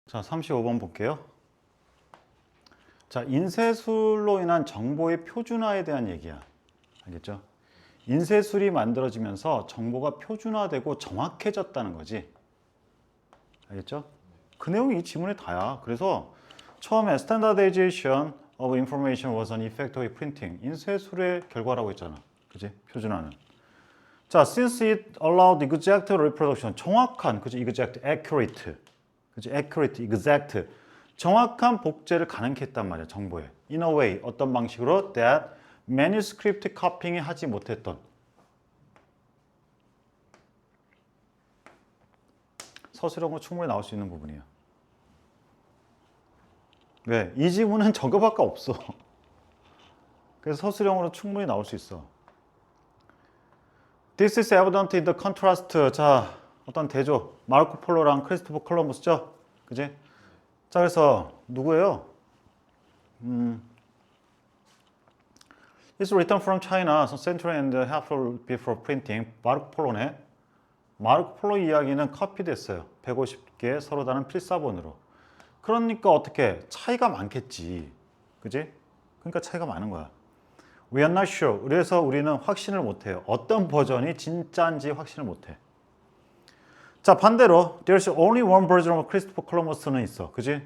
자, 35번 볼게요. 자, 인쇄술로 인한 정보의 표준화에 대한 얘기야. 알겠죠? 인쇄술이 만들어지면서 정보가 표준화되고 정확해졌다는 거지. 알겠죠? 그 내용이 이 지문에 다야. 그래서 처음에 Standardization of information was an effect of printing. 인쇄술의 결과라고 했잖아. 그지? 표준화는. 자, since it allowed exact reproduction. 정확한, 그지? exact, accurate. 그치? accurate, exact. 정확한 복제를 가능케 했단 말이야, 정보에. in a way, 어떤 방식으로 that manuscript copying이 하지 못했던. 서술형으로 충분히 나올 수 있는 부분이야. 왜? 이 지문은 저거밖에 없어. 그래서 서술형으로 충분히 나올 수 있어. This is evident in the contrast. 자, 어떤 대조. 마르코 폴로랑 크리스토퍼 콜럼버스죠? 그지? 자, 그래서 누구예요? It's written from China, some century and a half before printing. 마르코 폴로네. 마르코 폴로 이야기는 커피됐어요. 150개 서로 다른 필사본으로. 그러니까 어떻게? 차이가 많겠지. 그지? 그러니까 차이가 많은 거야. We are not sure. 그래서 우리는 확신을 못해요. 어떤 버전이 진짜인지 확신을 못해. 자, 반대로 There's only one version of Christopher Columbus는 있어. 그지?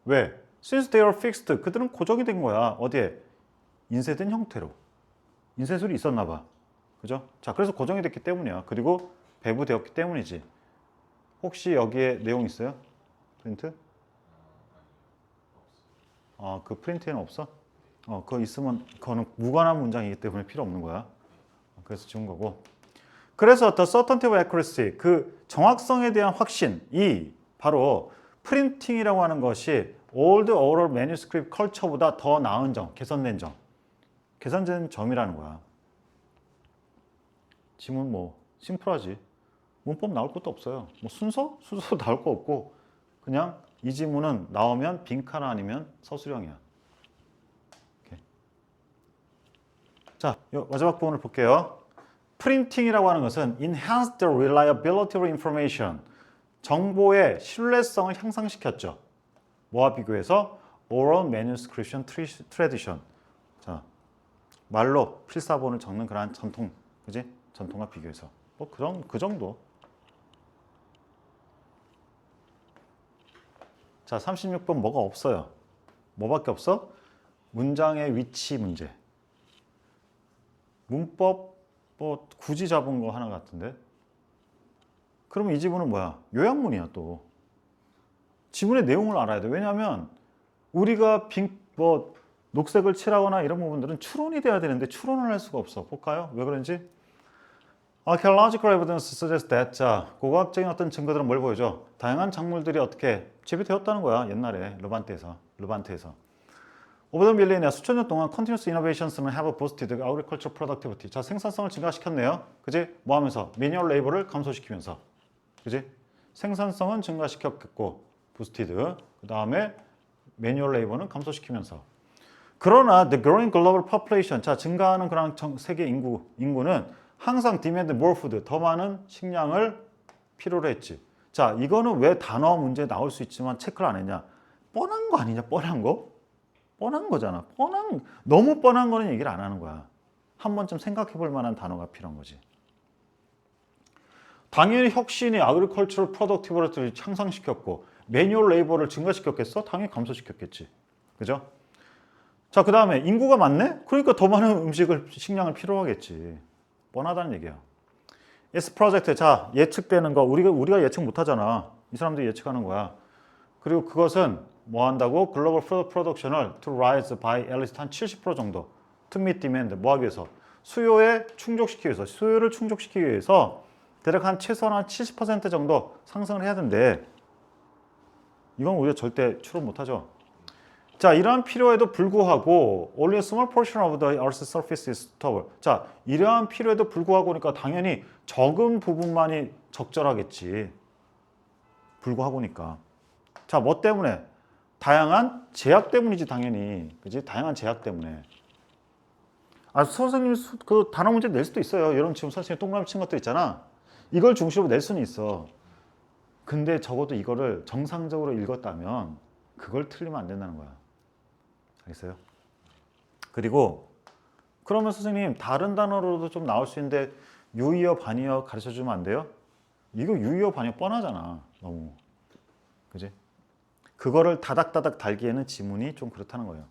왜? Since they are fixed. 그들은 고정이 된 거야. 어디에? 인쇄된 형태로. 인쇄술이 있었나 봐. 그죠? 자, 그래서 고정이 됐기 때문이야. 그리고 배부되었기 때문이지. 혹시 여기에 내용 있어요? 프린트? 그 프린트에는 없어? 그거 있으면 그거는 무관한 문장이기 때문에 필요 없는 거야. 그래서 지운 거고. 그래서 the certainty of accuracy, 그 정확성에 대한 확신이 바로 프린팅이라고 하는 것이 old oral manuscript culture보다 더 나은 점, 개선된 점. 개선된 점이라는 거야. 지문 뭐 심플하지. 문법 나올 것도 없어요. 뭐 순서? 순서 나올 거 없고 그냥 이 지문은 나오면 빈칸 아니면 서술형이야. 이렇게. 자, 마지막 부분을 볼게요. 프린팅이라고 하는 것은 enhance the reliability of information. 정보의 신뢰성을 향상시켰죠. 뭐와 비교해서 oral manuscription tradition. 자, 말로 필사본을 적는 그러한 전통, 그지? 전통과 비교해서 뭐 그 정도. 자, 36번 뭐가 없어요. 뭐밖에 없어? 문장의 위치 문제. 문법 뭐 굳이 잡은 거 하나 같은데. 그러면 이 지문은 뭐야? 요약문이야 또. 지문의 내용을 알아야 돼. 왜냐하면 우리가 뭐 녹색을 칠하거나 이런 부분들은 추론이 돼야 되는데 추론을 할 수가 없어. 볼까요? 왜 그런지? Archaeological evidence suggests that. 자, 고고학적인 어떤 증거들은 뭘 보여줘? 다양한 작물들이 어떻게 재배되었다는 거야. 옛날에 르반트에서. Over the millennia, 수천 년 동안 continuous innovations는 have boosted agricultural productivity. 자, 생산성을 증가시켰네요. 그지? 뭐 하면서? 매뉴얼 레이버를 감소시키면서. 그지? 생산성은 증가시켰고, boosted. 그 다음에 매뉴얼 레이버는 감소시키면서. 그러나 the growing global population, 자, 증가하는 그런 세계 인구는 항상 demand more food, 더 많은 식량을 필요로 했지. 자, 이거는 왜 단어 문제 나올 수 있지만 체크를 안 했냐? 뻔한 거 아니냐? 뻔한 거? 뻔한 거잖아. 너무 뻔한 거는 얘기를 안 하는 거야. 한 번쯤 생각해 볼 만한 단어가 필요한 거지. 당연히 혁신이 agricultural productivity를 향상시켰고 매뉴얼 레이버를 증가시켰겠어? 당연히 감소시켰겠지. 그죠? 자, 그 다음에 인구가 많네? 그러니까 더 많은 식량을 필요하겠지. 뻔하다는 얘기야. S 프로젝트. 자, 예측되는 거 우리가 예측 못 하잖아. 이 사람들이 예측하는 거야. 그리고 그것은 뭐 한다고? 글로벌 푸드 프로덕션을 to rise by at least 한 70% 정도. to meet demand. 뭐 하기 위해서? 수요를 충족시키기 위해서 대략 한 최소한 한 70% 정도 상승을 해야 된대. 이건 우리가 절대 추론 못 하죠. 자, 이러한 필요에도 불구하고 only a small portion of the Earth's surface is stoppable. 자, 이러한 필요에도 불구하고 그러니까 당연히 적은 부분만이 적절하겠지. 불구하고니까. 자, 뭐 때문에? 다양한 제약 때문이지 당연히. 그지? 다양한 제약 때문에. 선생님 그 단어 문제 낼 수도 있어요. 이런 지금 선생님 동그라미 친 것들 있잖아. 이걸 중심으로 낼 수는 있어. 근데 적어도 이거를 정상적으로 읽었다면 그걸 틀리면 안 된다는 거야. 알겠어요? 그리고 그러면 선생님 다른 단어로도 좀 나올 수 있는데 유의어 반의어 가르쳐 주면 안 돼요? 이거 유의어 반의어 뻔하잖아. 너무. 그지? 그거를 다닥다닥 달기에는 지문이 좀 그렇다는 거예요.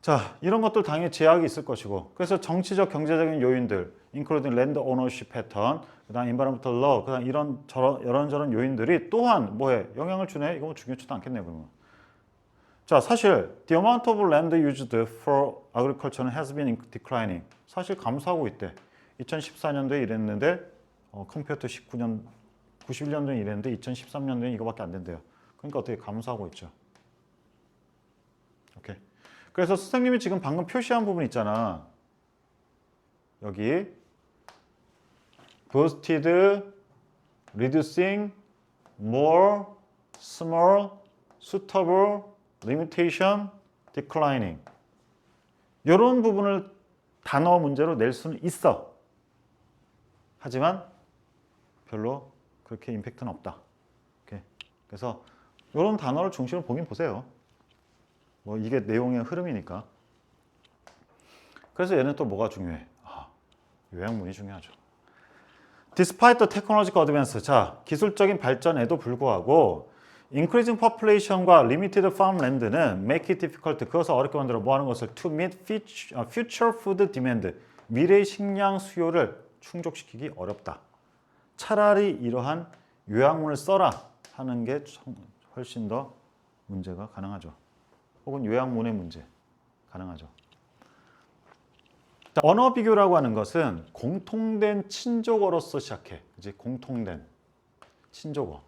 자, 이런 것들 당연히 제약이 있을 것이고, 그래서 정치적, 경제적인 요인들, including land ownership pattern, 그다음 environmental law, 그다음 이런저런 요인들이 또한 뭐해? 영향을 주네? 이거 뭐 중요치도 않겠네요, 그러면. 자, 사실 the amount of land used for agriculture has been declining. 사실 감소하고 있대. 2014년도에 이랬는데, compared to 91년도에 이랬는데 2013년도에 이거밖에 안 된대요. 그러니까 어떻게 감소하고 있죠. 오케이. 그래서 선생님이 지금 방금 표시한 부분 있잖아. 여기 boosted, reducing, more, small, suitable, limitation, declining. 이런 부분을 단어 문제로 낼 수는 있어. 하지만 별로 그렇게 임팩트는 없다. 오케이. 그래서 이런 단어를 중심으로 보긴 보세요. 뭐 이게 내용의 흐름이니까. 그래서 얘는 또 뭐가 중요해? 요약문이 중요하죠. Despite the technological advance, 자, 기술적인 발전에도 불구하고 increasing population과 limited farmland는 make it difficult, 그것을 어렵게 만들어 뭐 하는 것을 to meet future food demand, 미래의 식량 수요를 충족시키기 어렵다. 차라리 이러한 요약문을 써라 하는 게 훨씬 더 문제가 가능하죠. 혹은 요약문의 문제 가능하죠. 자, 언어 비교라고 하는 것은 공통된 친족어로서 시작해. 그치? 공통된 친족어.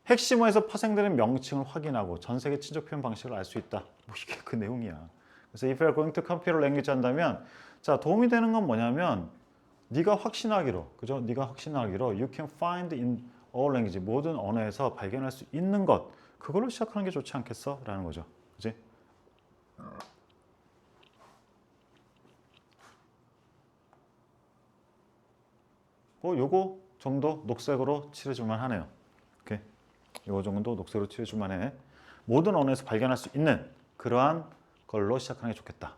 핵심어에서 파생되는 명칭을 확인하고 전 세계 친족 표현 방식을 알 수 있다. 뭐 이게 그 내용이야. 그래서 if you're going to computer language 한다면, 자, 도움이 되는 건 뭐냐면 네가 확신하기로, 그죠? 네가 확신하기로 you can find in all language, 모든 언어에서 발견할 수 있는 것, 그걸로 시작하는 게 좋지 않겠어? 라는 거죠. 그지? 뭐 요거 정도 녹색으로 칠해줄만 하네요. 오케이. 요거 정도 녹색으로 칠해줄만 해. 모든 언어에서 발견할 수 있는 그러한 걸로 시작하는 게 좋겠다.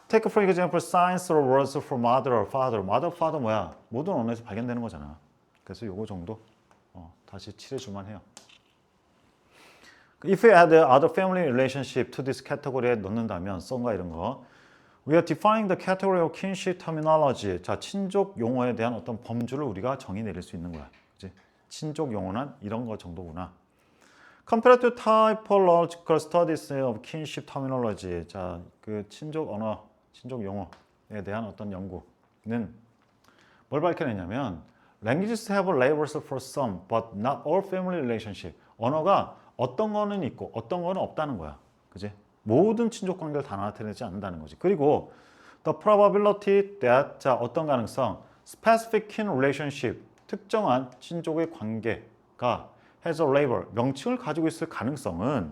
Take for example science or words for mother or father. mother, father 뭐야? 모든 언어에서 발견되는 거잖아. 그래서 요거 정도 다시 칠해줄만 해요. If you add other family relationship to this category에 넣는다면 썸과 이런 거, we are defining the category of kinship terminology. 자, 친족 용어에 대한 어떤 범주를 우리가 정의 내릴 수 있는 거야. 그치? 친족 용어는 이런 거 정도구나. Compared to typological studies of kinship terminology. 자, 그 친족 언어, 친족 용어에 대한 어떤 연구는 뭘 밝혀내냐면 languages have labels for some, but not all family relationship. 언어가 어떤 거는 있고 어떤 거는 없다는 거야. 그지? 모든 친족 관계를 다 나타내지 않는다는 거지. 그리고 the probability that, 자, 어떤 가능성, specific kin relationship, 특정한 친족의 관계가 has a label, 명칭을 가지고 있을 가능성은,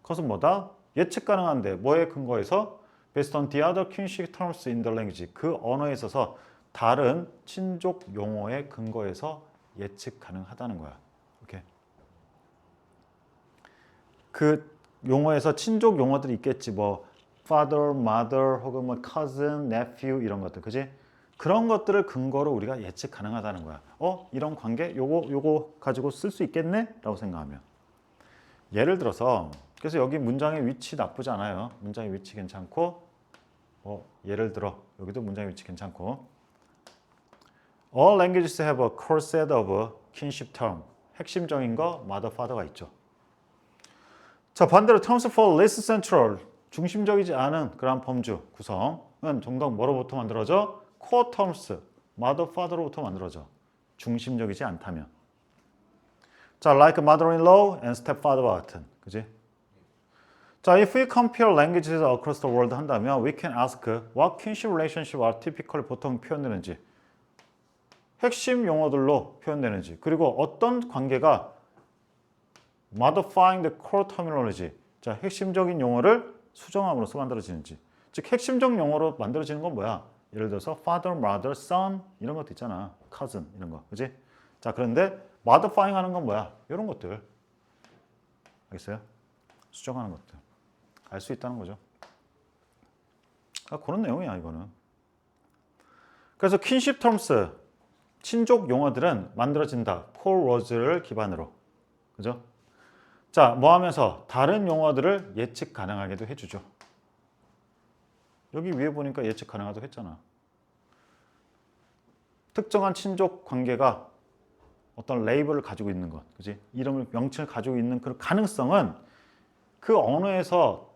그것은 뭐다? 예측 가능한데 뭐에 근거해서 based on the other kinship terms in the language, 그 언어에 있어서 다른 친족 용어에 근거해서 예측 가능하다는 거야. 오케이. 그 용어에서 친족 용어들이 있겠지. 뭐 father, mother 혹은 뭐 cousin, nephew 이런 것들. 그지? 그런 것들을 근거로 우리가 예측 가능하다는 거야. 이런 관계 요거 가지고 쓸 수 있겠네? 라고 생각하면. 예를 들어서 그래서 여기 문장의 위치 나쁘지 않아요. 문장의 위치 괜찮고 예를 들어 여기도 문장의 위치 괜찮고 All languages have a core set of kinship term. 핵심적인 거 mother, father가 있죠. 자, 반대로 terms for less central, 중심적이지 않은 그런 범주 구성은 종종 뭐로부터 만들어져? core terms, mother, father로부터 만들어져. 중심적이지 않다면. 자, like mother-in-law and stepfather와 같은, 그지? 자, if we compare languages across the world 한다면 we can ask what kinship relationship are typically 보통 표현되는지, 핵심 용어들로 표현되는지, 그리고 어떤 관계가 modifying the core terminology, 자, 핵심적인 용어를 수정함으로써 만들어지는지. 즉 핵심적 용어로 만들어지는 건 뭐야? 예를 들어서 father, mother, son 이런 것도 있잖아. cousin 이런 거, 그지? 자, 그런데 modifying 하는 건 뭐야? 이런 것들. 알겠어요? 수정하는 것들. 알 수 있다는 거죠. 그런 내용이야, 이거는. 그래서 kinship terms, 친족 용어들은 만들어진다. core words를 기반으로. 그죠? 자, 뭐 하면서 다른 용어들을 예측 가능하게도 해주죠. 여기 위에 보니까 예측 가능하다고 했잖아. 특정한 친족 관계가 어떤 레이블을 가지고 있는 것, 그지? 이름을, 명칭을 가지고 있는 그 가능성은 그 언어에서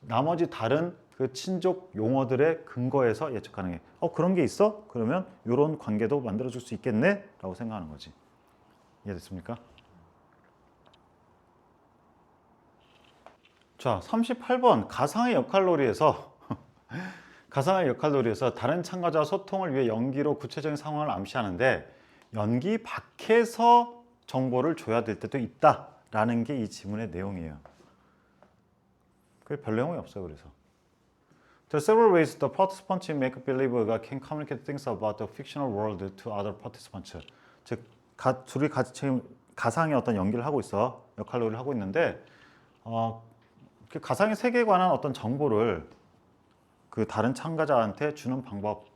나머지 다른 그 친족 용어들의 근거에서 예측 가능해. 그런 게 있어? 그러면 이런 관계도 만들어줄 수 있겠네? 라고 생각하는 거지. 이해됐습니까? 자, 38번 가상의 역할놀이에서 가상의 역할놀이에서 다른 참가자와 소통을 위해 연기로 구체적인 상황을 암시하는데 연기 밖에서 정보를 줘야 될 때도 있다라는 게 이 지문의 내용이에요. 그게 별 내용이 없어요. 그래서 There are several ways the participants in make-believe가 can communicate things about the fictional world to other participants. 즉, 둘이 같이 지금 가상의 어떤 연기를 하고 있어. 역할놀이를 하고 있는데 그 가상의 세계에 관한 어떤 정보를 그 다른 참가자한테 주는 방법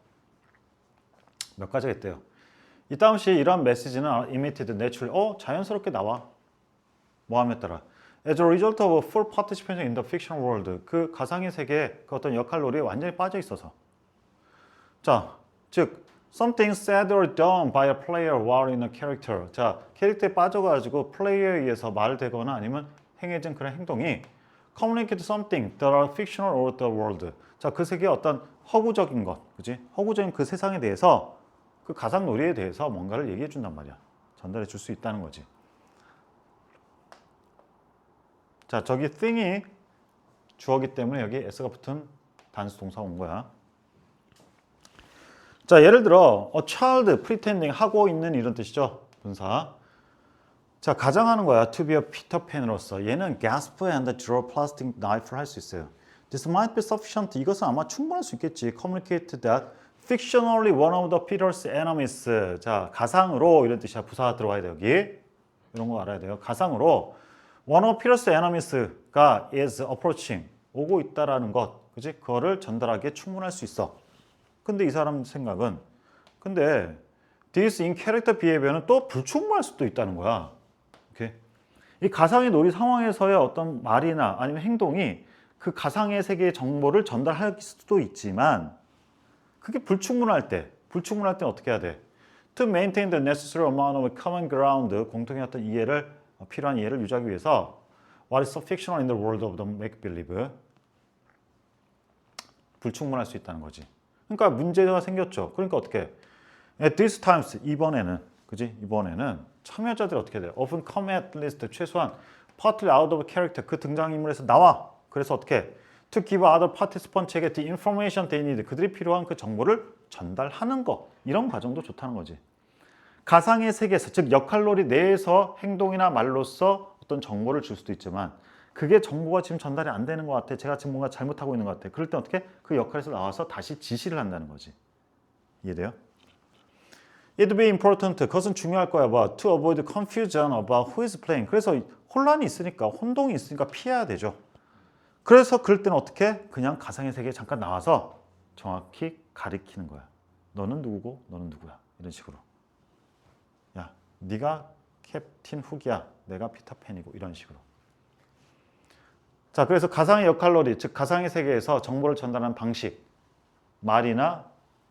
몇 가지가 있대요. 이 다음 시 이러한 메시지는 emitted naturally, 자연스럽게 나와. 뭐함에 따라. As a result of full participation in the fictional world, 그 가상의 세계에 그 어떤 역할놀이에 완전히 빠져 있어서. 자, 즉 something said or done by a player while in a character. 자, 캐릭터에 빠져가지고 플레이어에 의해서 말되거나 아니면 행해진 그런 행동이 communicate something that are fictional or the world. 자, 그 세계의 어떤 허구적인 것, 그지? 허구적인 그 세상에 대해서 그 가상 놀이에 대해서 뭔가를 얘기해 준단 말이야. 전달해 줄 수 있다는 거지. 자, 저기 thing이 주어기 때문에 여기 s가 붙은 단수 동사가 온 거야. 자, 예를 들어 a child pretending 하고 있는 이런 뜻이죠. 분사. 자, 가정하는 거야. To be a Peter Pan으로서. 얘는 gasp and draw plastic knife를 할 수 있어요. This might be sufficient. 이것은 아마 충분할 수 있겠지. Communicate that fictionally one of the Peter's enemies. 자, 가상으로 이런 뜻이야. 부사 들어와야 돼, 여기. 이런 거 알아야 돼요. 가상으로 one of Peter's enemies가 is approaching. 오고 있다라는 것. 그지? 그거를 전달하기에 충분할 수 있어. 근데 이 사람 생각은 근데 this in character behavior는 또 불충분할 수도 있다는 거야. 오케이? 이 가상의 놀이 상황에서의 어떤 말이나 아니면 행동이 그 가상의 세계의 정보를 전달할 수도 있지만 그게 불충분할 때는 어떻게 해야 돼? To maintain the necessary amount of common ground, 공통의 어떤 이해를, 필요한 이해를 유지하기 위해서 What is so fictional in the world of the make-believe? 불충분할 수 있다는 거지. 그러니까 문제가 생겼죠. 그러니까 어떻게? At these times, 이번에는, 그지? 이번에는 참여자들이 어떻게 돼요? Often come at least, 최소한 partly out of character, 그 등장인물에서 나와. 그래서 어떻게? To give other participants에게 the information they need, 그들이 필요한 그 정보를 전달하는 것. 이런 과정도 좋다는 거지. 가상의 세계에서, 즉 역할놀이 내에서 행동이나 말로써 어떤 정보를 줄 수도 있지만 그게 정보가 지금 전달이 안 되는 것 같아. 제가 지금 뭔가 잘못하고 있는 것 같아. 그럴 때 어떻게? 그 역할에서 나와서 다시 지시를 한다는 거지. 이해돼요? It be important. 그것은 중요할 거야. To avoid confusion about who is playing. 그래서 혼란이 있으니까, 혼동이 있으니까 피해야 되죠. 그래서 그럴 때는 어떻게? 그냥 가상의 세계에 잠깐 나와서 정확히 가리키는 거야. 너는 누구고 너는 누구야. 이런 식으로. 야, 네가 캡틴 훅이야. 내가 피터팬이고. 이런 식으로. 자, 그래서 가상의 역할놀이, 즉 가상의 세계에서 정보를 전달하는 방식, 말이나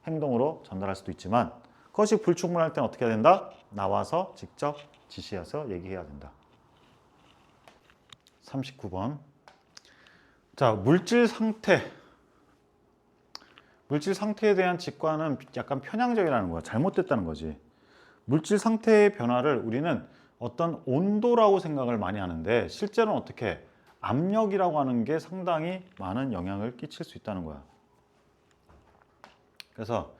행동으로 전달할 수도 있지만 그것이 불충분할 때는 어떻게 해야 된다? 나와서 직접 지시해서 얘기해야 된다. 39번. 자, 물질 상태에 대한 직관은 약간 편향적이라는 거야. 잘못됐다는 거지. 물질 상태의 변화를 우리는 어떤 온도라고 생각을 많이 하는데 실제로는 어떻게 압력이라고 하는 게 상당히 많은 영향을 끼칠 수 있다는 거야. 그래서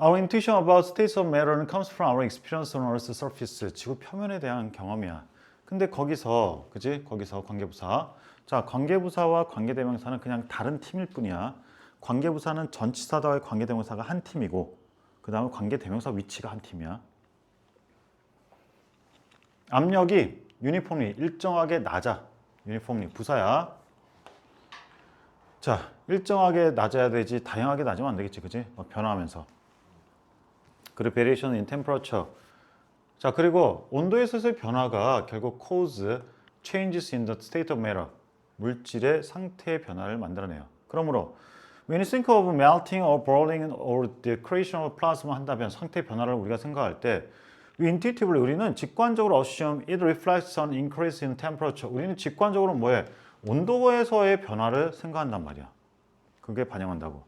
Our intuition about states of matter comes from our experience on Earth's surface. 지구 표면에 대한 경험이야. 근데 거기서, 그지? 거기서 관계부사. 자, 관계부사와 관계대명사는 그냥 다른 팀일 뿐이야. 관계부사는 전치사다의 관계대명사가 한 팀이고, 그 다음에 관계대명사 위치가 한 팀이야. 압력이 유니폼리 일정하게 낮아. 유니폼리 부사야. 자, 일정하게 낮아야 되지 다양하게 낮으면 안 되겠지, 그지? 변화하면서. 그리고 variation in temperature. 자, 그리고 온도에서의 변화가 결국 cause changes in the state of matter. 물질의 상태의 변화를 만들어내요. 그러므로 when you think of melting or boiling or the creation of plasma 한다면 상태 변화를 우리가 생각할 때 intuitively 우리는 직관적으로 assume it reflects an increase in temperature. 우리는 직관적으로 뭐해? 온도에서의 변화를 생각한단 말이야. 그게 반영한다고.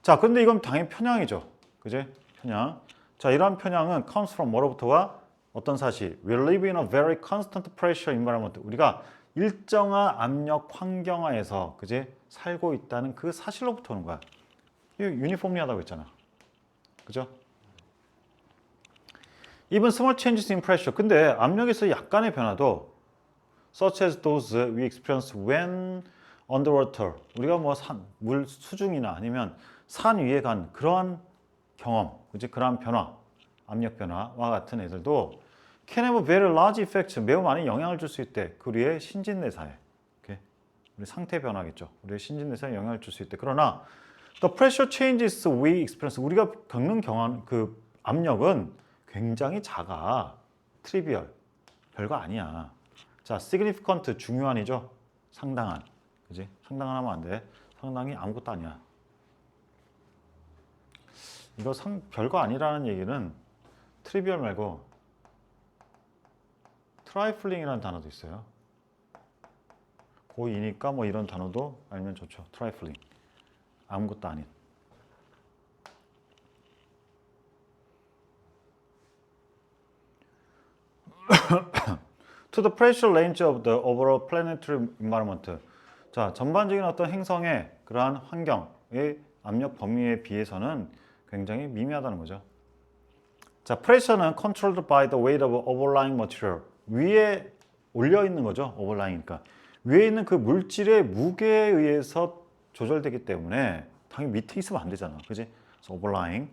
자, 근데 이건 당연히 편향이죠. 그지? 편향. 자, 이러한 편향은 comes from 뭐로부터와 어떤 사실? We live in a very constant pressure environment. 우리가 일정한 압력 환경하에서 그지? 살고 있다는 그 사실로부터 오는 거야. 이거 유니폼리하다고 했잖아. 그죠? Even small changes in pressure. 근데 압력에서 약간의 변화도 such as those we experience when underwater. 우리가 뭐 물 수중이나 아니면 산 위에 간 그러한 경험, 그지? 그러한 변화, 압력 변화와 같은 애들도 can have very large effects. 매우 많은 영향을 줄 수 있대. 그 우리의 신진대사에. 오케이? 우리 상태 변화겠죠. 우리의 신진대사에 영향을 줄 수 있대. 그러나 the pressure changes we experience. 우리가 겪는 경험, 그 압력은 굉장히 작아. 트리비얼. 별거 아니야. 자, significant 중요한이죠. 상당한. 그지? 상당한 하면 안 돼. 상당히 아무것도 아니야. 이거 별거 아니라는 얘기는 트리비얼 말고 트라이플링이라는 단어도 있어요. 고2니까 뭐 이런 단어도 알면 좋죠. 트라이플링. 아무것도 아닌. To the pressure range of the overall planetary environment. 자, 전반적인 어떤 행성의 그러한 환경의 압력 범위에 비해서는 굉장히 미미하다는 거죠. 자, pressure는 controlled by the weight of overlying material. 위에 올려 있는 거죠. overlying이니까. 위에 있는 그 물질의 무게에 의해서 조절되기 때문에 당연히 밑에 있으면 안 되잖아. 그지? 그래서 overlying.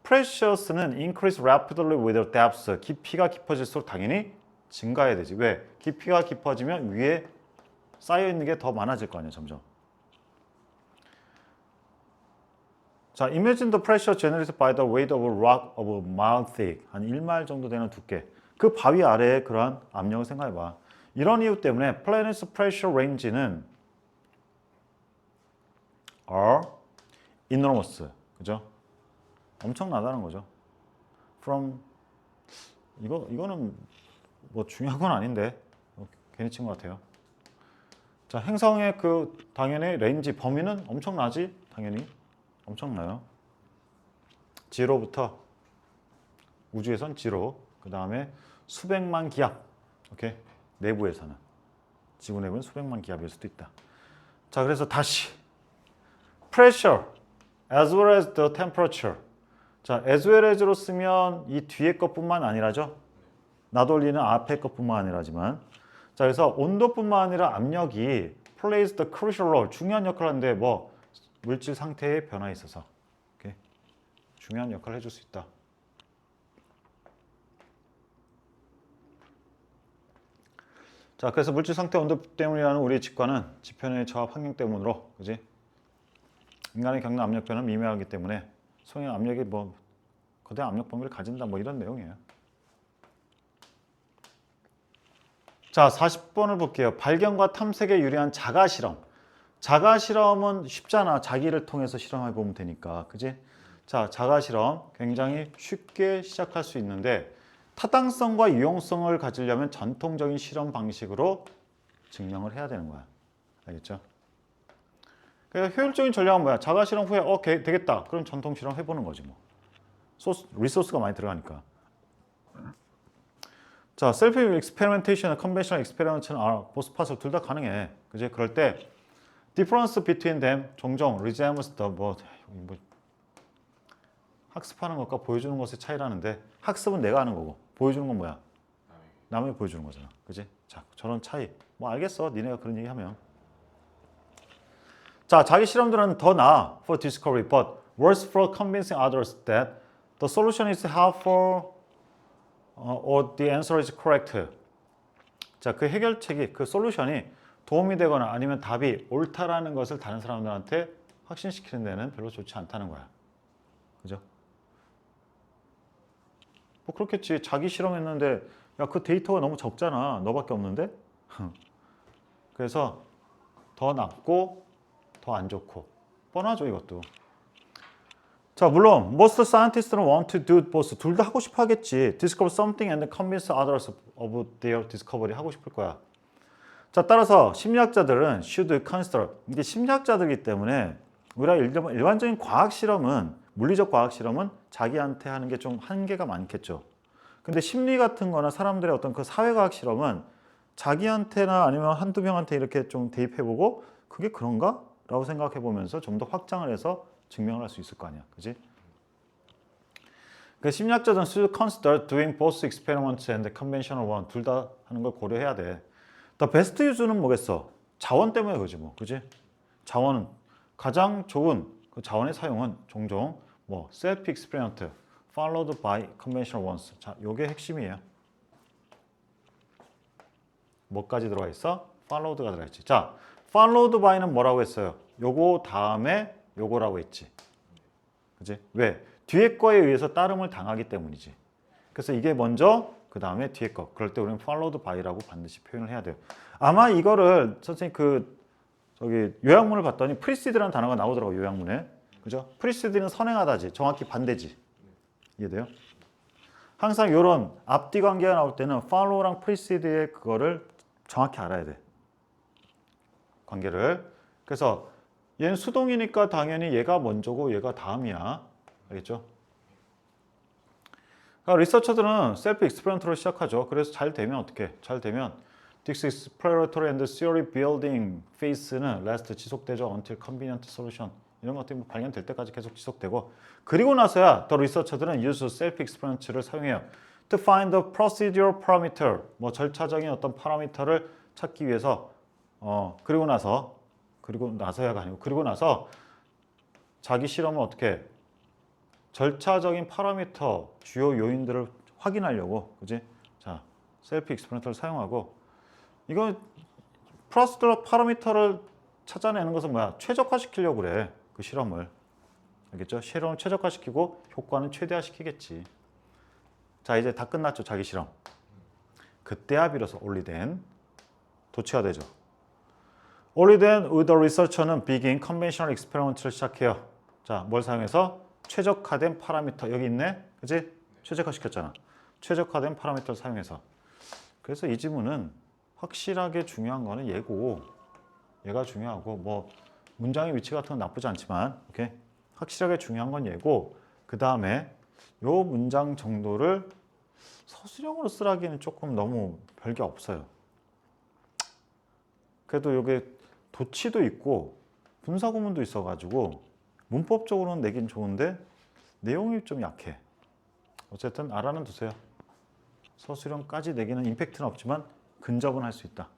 pressures는 increase rapidly with depth. 깊이가 깊어질수록 당연히 증가해야 되지. 왜? 깊이가 깊어지면 위에 쌓여 있는 게 더 많아질 거 아니야, 점점. 자, imagine the pressure generated by the weight of a rock of a mile thick. 한 1마일 정도 되는 두께. 그 바위 아래에 그러한 압력을 생각해 봐. 이런 이유 때문에 planet's pressure range는 are enormous. 그죠? 엄청나다는 거죠. from 이거는 뭐 중요한 건 아닌데 괜히 친 것 같아요. 자, 행성의 그 당연히 레인지 범위는 엄청나지? 당연히 엄청나요. 지로부터 우주에선 지로, 그 다음에 수백만 기압. 오케이? 내부에서는 지구 내부는 수백만 기압일 수도 있다. 자, 그래서 다시 pressure as well as the temperature. 자, as well as로 쓰면 이 뒤에 것뿐만 아니라죠. 나돌리는 앞에 것뿐만 아니라지만, 자, 그래서 온도뿐만 아니라 압력이 plays the crucial role. 중요한 역할을 하는데 뭐 물질 상태의 변화에 있어서 오케이? 중요한 역할을 해줄 수 있다. 자, 그래서 물질 상태 온도 때문이라는 우리의 직관은 지편의 저압 환경 때문으로, 그지? 인간의 겪는 압력 변화는 미미하기 때문에 소형 압력이 뭐 거대한 압력 범위를 가진다 뭐 이런 내용이에요. 자, 40번을 볼게요. 발견과 탐색에 유리한 자가 실험. 자가 실험은 쉽잖아. 자기를 통해서 실험해 보면 되니까. 그지? 자, 자가 실험 굉장히 쉽게 시작할 수 있는데 타당성과 유용성을 가지려면 전통적인 실험 방식으로 증명을 해야 되는 거야. 알겠죠? 그러니까 효율적인 전략은 뭐야? 자가 실험 후에 되겠다. 그럼 전통 실험 해보는 거지 뭐. 리소스가 많이 들어가니까. 자, 셀프 익스페리멘테이션과 컨벤셔널 익스페리멘트는 보스 파설 둘 다 가능해. 그지? 그럴 때 difference between them 종종 resembles the 뭐 학습하는 것과 보여주는 것의 차이라는데 학습은 내가 하는 거고 보여주는 건 뭐야? 남이 보여주는 거잖아. 그지? 자, 저런 차이. 뭐 알겠어. 니네가 그런 얘기 하면. 자, 자기 실험들은 더 나아 for discovery, but worse for convincing others that the solution is helpful or the answer is correct. 자, 그 해결책이, 그 솔루션이 도움이 되거나 아니면 답이 옳다라는 것을 다른 사람들한테 확신시키는 데는 별로 좋지 않다는 거야. 그죠? 뭐 그렇겠지. 자기 실험했는데 야, 그 데이터가 너무 적잖아. 너밖에 없는데? 그래서 더 낮고 더 안 좋고 뻔하죠, 이것도. 자, 물론 most scientists want to do both. 둘 다 하고 싶어 하겠지. Discover something and convince others of their discovery 하고 싶을 거야. 자, 따라서 심리학자들은 should consider. 이게 심리학자들이기 때문에 우리가 일반적인 과학 실험은, 물리적 과학 실험은 자기한테 하는 게 좀 한계가 많겠죠. 근데 심리 같은 거나 사람들의 어떤 그 사회과학 실험은 자기한테나 아니면 한두 명한테 이렇게 좀 대입해보고 그게 그런가? 라고 생각해 보면서 좀 더 확장을 해서 증명을 할 수 있을 거 아니야. 그지? 그 심리학자들은 should consider doing both experiments and conventional one. 둘 다 하는 걸 고려해야 돼. The best use는 뭐겠어? 자원 때문에 그지 뭐. 그지? 자원은 가장 좋은 그 자원의 사용은 종종 뭐 self experiment followed by conventional ones. 자, 요게 핵심이에요. 뭐까지 들어가 있어? followed가 들어가 있지. 자, followed by는 뭐라고 했어요? 요거 다음에 요거라고 했지. 그지? 왜? 뒤에 거에 의해서 따름을 당하기 때문이지. 그래서 이게 먼저, 그 다음에 뒤에 거. 그럴 때 우리는 followed by라고 반드시 표현을 해야 돼요. 아마 이거를 선생님 요약문을 봤더니 preced라는 단어가 나오더라고요. 요약문에. 그죠? preced는 선행하다지. 정확히 반대지. 이해돼요? 항상 이런 앞뒤 관계가 나올 때는 follow랑 precede의 그거를 정확히 알아야 돼. 관계를. 그래서 얘는 수동이니까 당연히 얘가 먼저고 얘가 다음이야. 알겠죠? 그러니까 리서처들은 셀프 익스페리먼트로 시작하죠. 그래서 잘 되면 어떻게? 잘 되면 This exploratory and theory building phase는 last 지속되죠. Until convenient solution. 이런 것들이 발견될 때까지 계속 지속되고, 그리고 나서야 더 리서처들은 use self experiment를 사용해요. To find the procedural parameter. 뭐 절차적인 어떤 파라미터를 찾기 위해서 그리고 나서야가 아니고 그리고 나서 자기 실험을 어떻게 절차적인 파라미터 주요 요인들을 확인하려고, 그지? 자, 셀프 익스페리먼트를 사용하고, 이거 프로세듀럴 파라미터를 찾아내는 것은 뭐야? 최적화시키려고 그래. 그 실험을. 알겠죠? 실험을 최적화시키고 효과는 최대화시키겠지. 자, 이제 다 끝났죠, 자기 실험. 그때야 비로소 올리된 도치화되죠. Only then would the researcher는 begin conventional experiment를 시작해요. 자, 뭘 사용해서? 최적화된 파라미터. 여기 있네? 그치? 최적화시켰잖아. 최적화된 파라미터를 사용해서. 그래서 이 지문은 확실하게 중요한 거는 얘고, 얘가 중요하고, 뭐 문장의 위치 같은 건 나쁘지 않지만, 오케이? 확실하게 중요한 건 얘고, 그 다음에 요 문장 정도를 서술형으로 쓰라기는 조금 너무 별게 없어요. 그래도 여기 도치도 있고 분사구문도 있어가지고 문법적으로는 내긴 좋은데 내용이 좀 약해. 어쨌든 알아는 두세요. 서술형까지 내기는 임팩트는 없지만 근접은 할 수 있다.